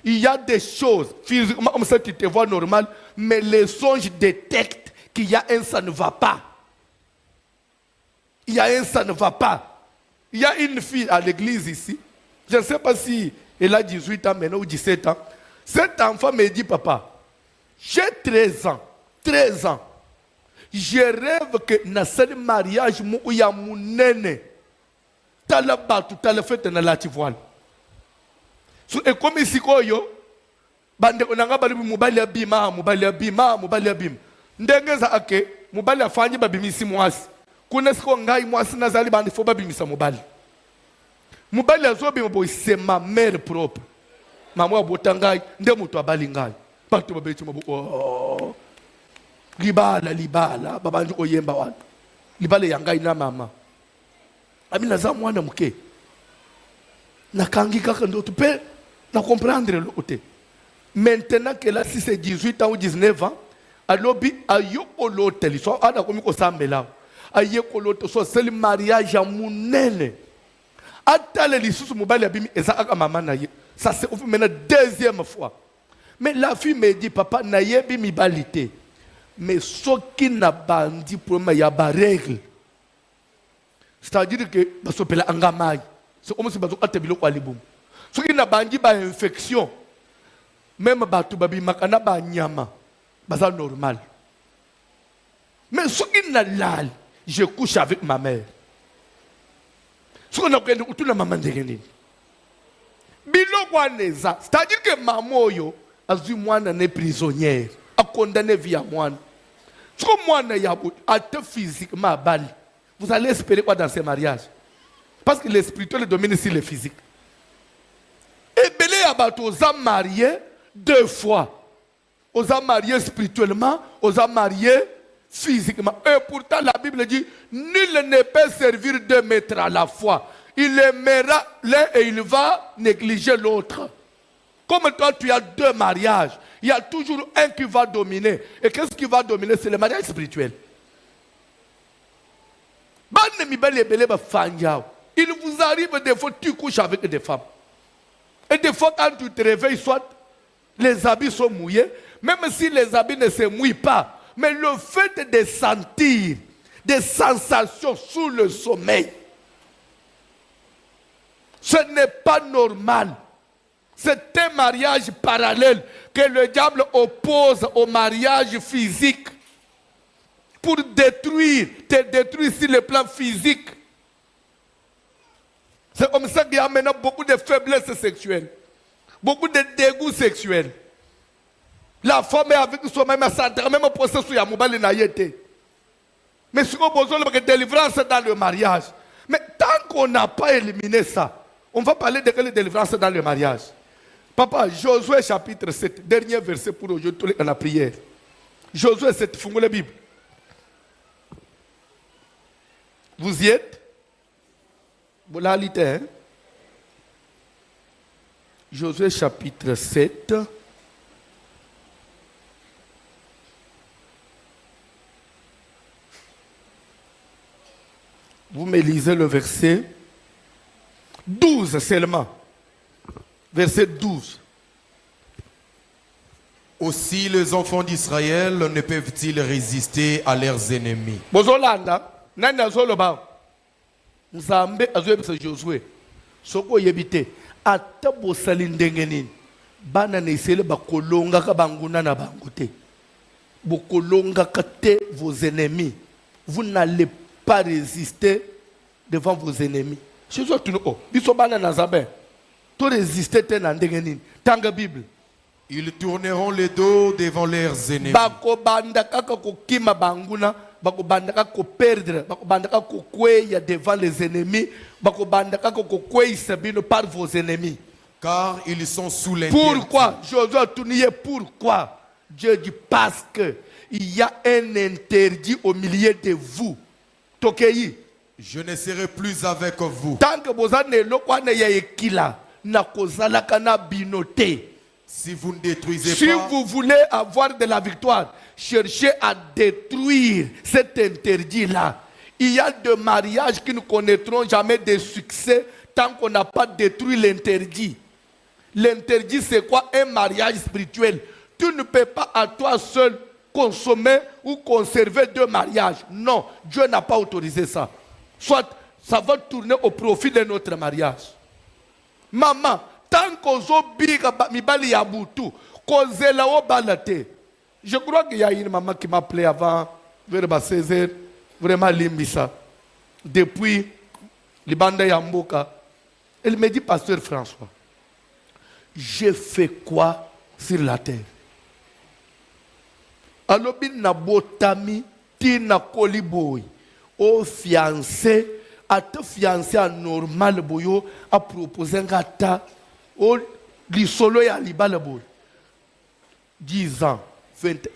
Il y a des choses, physiquement, comme ça tu te vois normal, mais les songes détectent qu'il y a un ça ne va pas. Il y a un ça ne va pas. Il y a une fille à l'église ici, je ne sais pas si elle a 18 ans maintenant ou 17 ans. Cet enfant me dit, papa, j'ai 13 ans, 13 ans. Je rêve que dans ce mariage, il y a mon nene. Tu as la battu, tu as la fête dans la tivoile. Et comme ici, bande onanga bali mobali ya bima, mobali ya bima, mobali ya bima. Ndengeza ake, mobali afanye babimisi mwasi. Kuna siko ngai mwasi nazali bandi fo babimisa mobali. Mobali azobi mbo c'est ma mère propre. Maman abota ngai, nde mutu abali ngai. Bato babeti mbo oh. Libala, babandi oyemba watu. Libala ya ngai na mama. Ami naza mwana muke. Nakangi kaka ndo tupe na comprendre le côté. Maintenant qu'elle a si c'est 18 ans ou 19 ans, alobi ayo olotel so ada komi ko sambela. Aye koloto so c'est le mariage à munene. Atale lisusu mobali abimi eza aka mama na ye. Ça c'est maintenant deuxième fois. Mais la fille me dit papa na yebi mibalite. Mais ce qui n'a pas dit pour moi il y a ba règle. C'est-à-dire que basopela angamai. C'est comme si baso atebilo kwa libum. Ce qui n'a pas dit ba infection. Même batu babi makana ba nyama. Baza normal. Mais ce qui n'a lal, je couche avec ma mère. Ce qu'on a connu tout la maman de Rénine. C'est-à-dire que maman yo a vu moi n'est prisonnière, a condamné via moi. Ce que moi n'a pas atteint physiquement balle. Vous allez espérer quoi dans ces mariages? Parce que le spirituel domine sur le physique. Et belé abato aux hommes mariés 2 fois. Aux hommes mariés spirituellement, aux hommes mariés physiquement. Et pourtant la Bible dit, nul ne peut servir 2 maîtres à la fois. Il aimera l'un et il va négliger l'autre. Comme toi tu as 2 mariages, il y a toujours un qui va dominer. Et qu'est-ce qui va dominer? C'est le mariage spirituel. Il vous arrive des fois tu couches avec des femmes. Et des fois quand tu te réveilles, soit les habits sont mouillés, même si les habits ne se mouillent pas, mais le fait de sentir des sensations sous le sommeil, ce n'est pas normal. C'est un mariage parallèle que le diable oppose au mariage physique pour te détruire sur le plan physique. C'est comme ça qu'il y a maintenant beaucoup de faiblesses sexuelles, beaucoup de dégoûts sexuels. La femme est avec soi-même, même au processus, il y a mobile naïeté. Mais si on a besoin de délivrance dans le mariage, mais tant qu'on n'a pas éliminé ça, on va parler de quelle délivrance dans le mariage. Papa, Josué chapitre 7, dernier verset pour aujourd'hui dans la prière. Josué 7, fungez la Bible. Vous y êtes? Vous l'avez lu, hein? Josué chapitre 7. Vous me lisez le verset 12 seulement. Verset 12. Aussi les enfants d'Israël ne peuvent-ils résister à leurs ennemis? Bozolanda, nani azoloba. Nzambe azoyebisa Josué. Soko yebite ata bosali ndenge nini. Bana na Israël bakolonga ka banguna na bangote. Bokolonga kate vos ennemis. Vous n'allez pas résister devant vos ennemis. Je suis tout oh, biso bana na Nzambe. To résister te na ndenge nini. Tanga Bible. Ils tourneront le dos devant leurs ennemis. Bako banda kaka kokima banguna, bako banda kaka ko perdre, bako banda kaka ko kweya devant les ennemis, bako banda kaka ko kweya sabino par vos ennemis. Car ils sont sous l'interdit. Pourquoi? Josué tournier, pourquoi? Dieu dit parce que il y a un interdit au milieu de vous. Tokei. Je ne serai plus avec vous. Tant que vous avez le ya ekila na kozala kana binote. Si vous ne détruisez si pas, vous voulez avoir de la victoire, cherchez à détruire cet interdit-là. Il y a des mariages qui ne connaîtront jamais de succès tant qu'on n'a pas détruit l'interdit. L'interdit, c'est quoi? Un mariage spirituel. Tu ne peux pas à toi seul consommer ou conserver 2 mariages. Non, Dieu n'a pas autorisé ça. Soit ça va tourner au profit de notre mariage. Maman, tant qu'on biga mibali ya butu, kozela o balate. Je crois qu'il y a une maman qui m'a appelé avant, vers 16 heures, vraiment limbisa. Depuis Libanda Yamboka, elle me dit, Pasteur François, j'ai fait quoi sur la terre? Alors, na botami, tina koliboy, au fiancé, à te fiancé normal boyo, à proposer un gata, au lisolo ya libala boy. 10 ans, 20,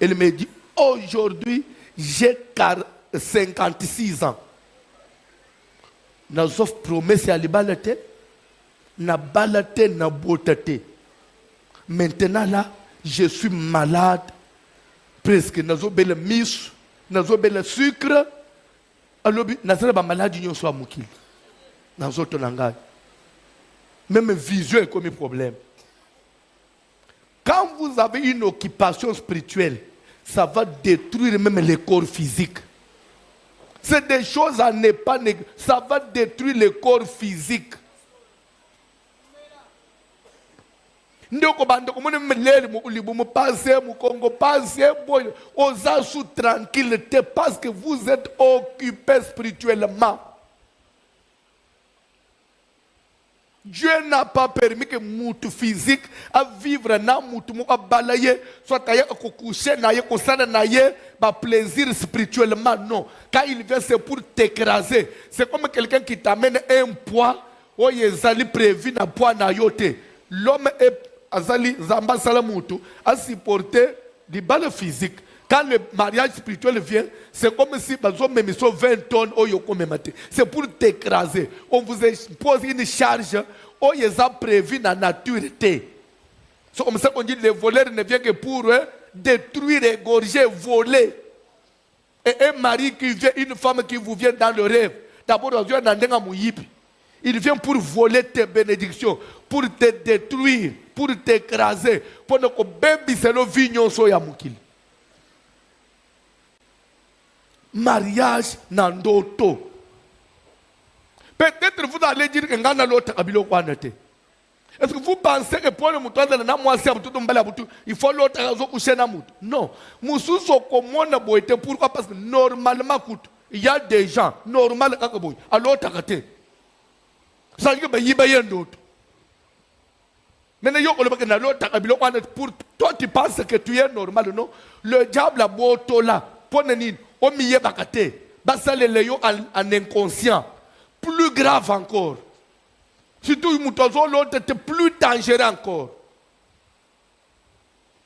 elle me dit, aujourd'hui, j'ai 56 ans. Nous offre promesse à libalate, na balate, na botate. Maintenant là, je suis malade, presque, nous avons le mis, nous avons le sucre, alors nous avons la maladie, nous sommes moukil. Nous avons langage. Même vision est comme un problème. Quand vous avez une occupation spirituelle, ça va détruire même le corps physique. C'est des choses à ne pas négliger. Ça va détruire le corps physique. Ndoko bandoko mone melele mo ulibu mo passé mo Congo passé boy osa sous tranquillité parce que vous êtes occupé spirituellement. Dieu n'a pas permis que moutou physique à vivre na moutou mo balayer soit aya ko coucher na ye ko sana na ye ba plaisir spirituellement. Non, quand il vient c'est pour t'écraser. C'est comme quelqu'un qui t'amène un poids oh yezali prévu na poids na yote. L'homme est azali zamba salamutu a supporter du bal physique. Quand le mariage spirituel vient, c'est comme si bazo memiso 20 tonnes au yoko memate. C'est pour t'écraser. On vous impose une charge au yeza prévu dans la nature. C'est comme ça qu'on dit les voleurs ne viennent que pour détruire, égorger, voler. Et un mari qui vient, une femme qui vous vient dans le rêve. D'abord, il vient pour voler tes bénédictions, pour te détruire, pour t'écraser, pour que baby se le vignon soit yamukil. Mariage nandoto. Peut-être vous allez dire que ngana l'autre kabilo kwanete. Est-ce que vous pensez que pour le mouton na mwasi abutu mbala abutu il faut l'autre azo coucher na mutu? Non. Mususo komona boite pourquoi? Parce que normalement il y a des gens normal kakaboy à l'autre côté. Ça veut dire que il y a d'autres. Maintenant, pour toi, tu penses que tu es normal, non? Le diable a beau là, pour ne au milieu bakate, basale leyo en inconscient, plus grave encore. Surtout, l'autre était plus dangereux encore.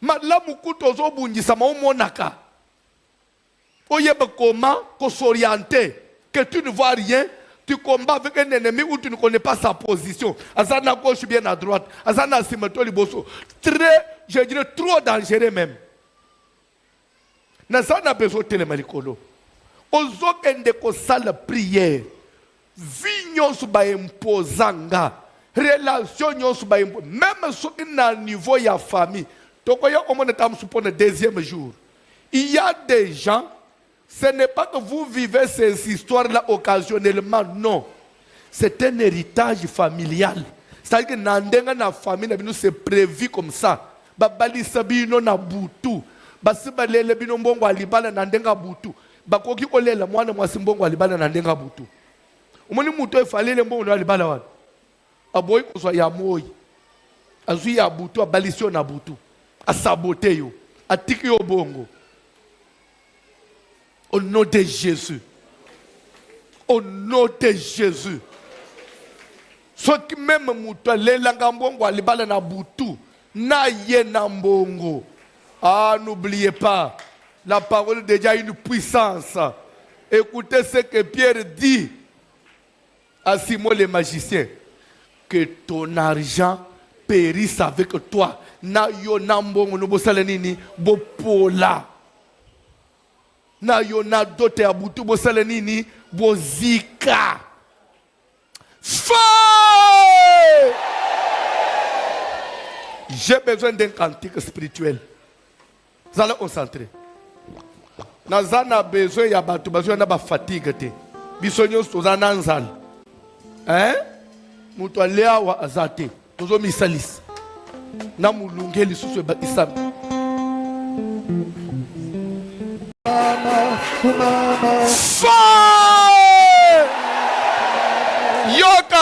Là, mukutozo bundisa ma monaka. Oyeba comment qu'on s'orienter, que tu ne vois rien. Tu combats avec un ennemi où tu ne connais pas sa position. Azana à gauche, bien à droite. Azana à simeto liboso. Très, je dirais trop dangereux même. Nazana besoin de télémalikolo. Ozo kende ko sala prière. Vie nyonso ba imposanga. Relation nyonso ba impo. Même ce qui na niveau ya famille. Tokoya omone tam supone deuxième jour. Il y a des gens. Ce n'est pas que vous vivez ces histoires-là occasionnellement, non. C'est un héritage familial. C'est-à-dire que dans la famille, c'est prévu comme ça. Babali sabino na butu. Basibalele bino mbongo alibala na ndenga butu. Bakoki olela mwana mwasi mbongo alibala na ndenga butu. Umoni muto efalele mbongo alibala wana. Aboy kozwa ya moyi. Azui ya butu abalisio na butu. Asabote yo. Atiki yo bongo. Au nom de Jésus. Au nom de Jésus. Ce qui même moutoua lelanga mbongo alibala na butu. Na ye na mbongo. Ah, n'oubliez pas. La parole de Dieu a une puissance. Écoutez ce que Pierre dit à Simon le magicien. Que ton argent périsse avec toi. Na yo na mbongo no bosala nini bopola. Na yona dote ya butu bosala nini bozika. Feu! J'ai besoin d'un cantique spirituel. Vous allez concentrer. Nazana besoin ya batu besoin na ba fatigue te. Bisonyo tozana nzala. Hein? Mutu alea wa azate. Tozo misalis. Na mulungeli susu ba isam. Fire! Yoka.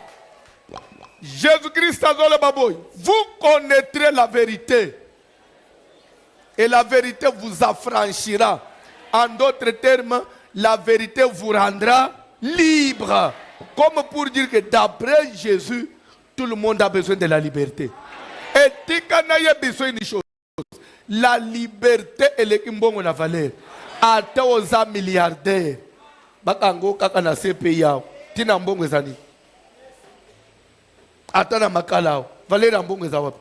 Jésus-Christ azole baboy. Vous connaîtrez la vérité. Et la vérité vous affranchira. En d'autres termes, la vérité vous rendra libre. Comme pour dire que d'après Jésus, tout le monde a besoin de la liberté. Et il y a besoin d'une chose. La liberté, elle est une bonne valeur. Ata oza milliardaire. Bakango kaka na CPI. Tina mbongo zani. Ata na makalao. Valeur mbongo za wapi?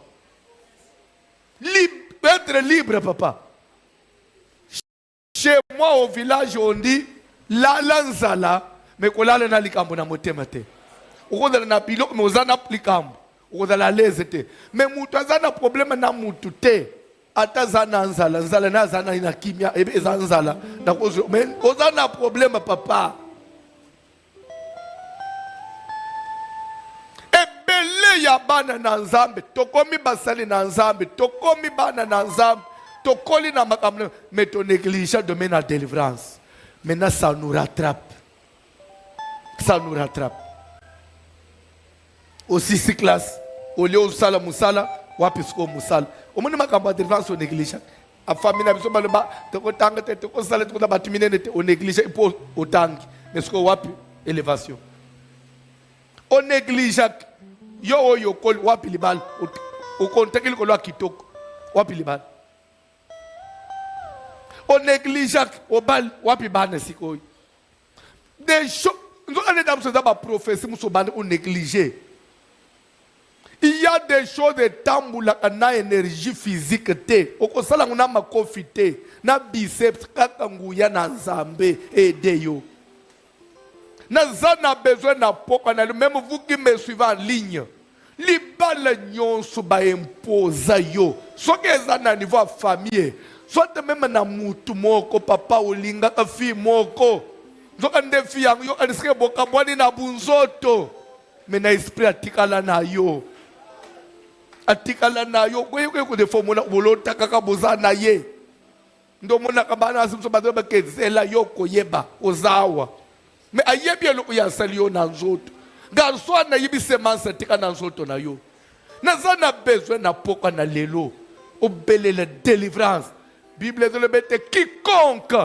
Être libre, papa. Chez moi au village, on dit la lanzala, mais qu'on a na likambo na motema te. On a na bilo, mais on a na likambo. On a la lezete. Mais mutu azana problème na mutu te. Ata zana nzala, nzala na zana ina kimia, ebe zanzala. Mais on a na problème, papa. Ebele ya bana na nzambe, tokomi basali na nzambe, tokomi bana na nzambe. Tokoli na makamne, mais ton négligence de mener la délivrance. Maintenant, ça nous rattrape. Ça nous rattrape. Aussi, six classes. Au lieu de sala musala, wapisko musala. Au moins, ma délivrance au négligence. A famille na biso baleba, toko tanga te, toko sala toko na batumine ne te, au négligence pour au tangi. Mais ce qu'on wapi élévation. Au négligence, yo kol wapi libal, au contexte il kolo kitoko, wapi libal. On néglige au bal wapi bana sikoy. Des choses nous allons dans ce débat prophétie nous sommes négligés. Il y a des choses de tamboula na énergie physique te. Oko sala nguna makofite na biceps kaka nguya na nzambe edeyo. Na zana besoin na poka na même vous qui me suivez en ligne. Libala nyonso ba imposa yo. Soki ezana niveau famille. Soit même na mutu moko papa olinga ka fi moko. Zoka nde fi yango yo aniske boka bwani na bunzoto. Mais na esprit atikala na yo. Atikala na yo kweko ko defo mona bolota kaka bozana ye. Ndo mona kabana asimso bazo ba kezela yo koyeba ozawa. Mais ayebi lo ya salio na nzoto. Garso na yibi semence tika na nzoto na yo. Na zana besoin na poka na lelo. Obele la délivrance. Bible de le quiconque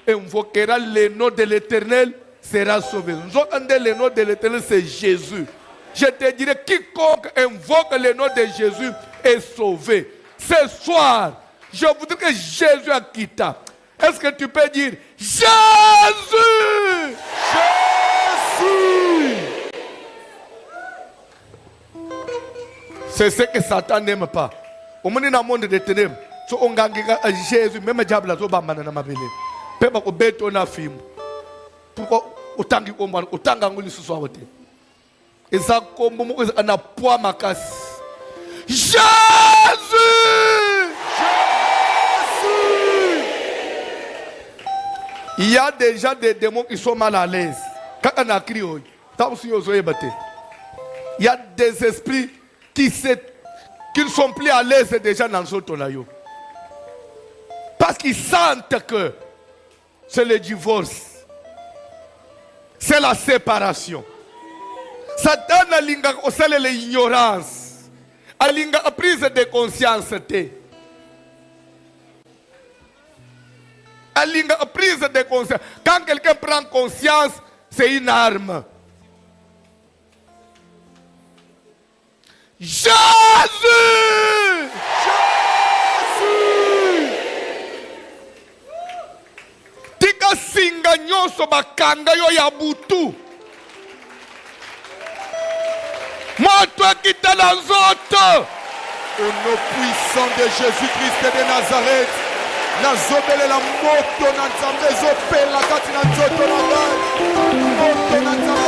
invoquera le nom de l'Éternel sera sauvé. Nous entendons le nom de l'Éternel, c'est Jésus. Je te dirais, quiconque invoque le nom de Jésus est sauvé. Ce soir, je voudrais que Jésus a quitté. Est-ce que tu peux dire Jésus? Jésus! C'est ce que Satan n'aime pas. Au monde dans le monde des ténèbres, so on gagne Jésus, même diable a zoba mana na mabele. Peba ko beto na film. Pourquoi otangi ko mwana otanga nguli susu awote. Eza kombo mo na poa makasi. Jésus! Jésus! Il y a déjà des démons qui sont mal à l'aise. Quand on a crié, il y a des esprits qui ne sont plus à l'aise déjà dans ce tonayo. Parce qu'ils sentent que c'est le divorce. C'est la séparation. Satan a l'ignorance. A prise de conscience. A prise de conscience. Quand quelqu'un prend conscience, c'est une arme. Jésus! Jésus! Tika singa nyoso bakanga yo ya butu. Moi-toi qui t'as la zote. Au nom puissant de Jésus-Christ de Nazareth. Nazobele la moto na nzambe zopela kati na nzoto na ngai. Moto na nzambe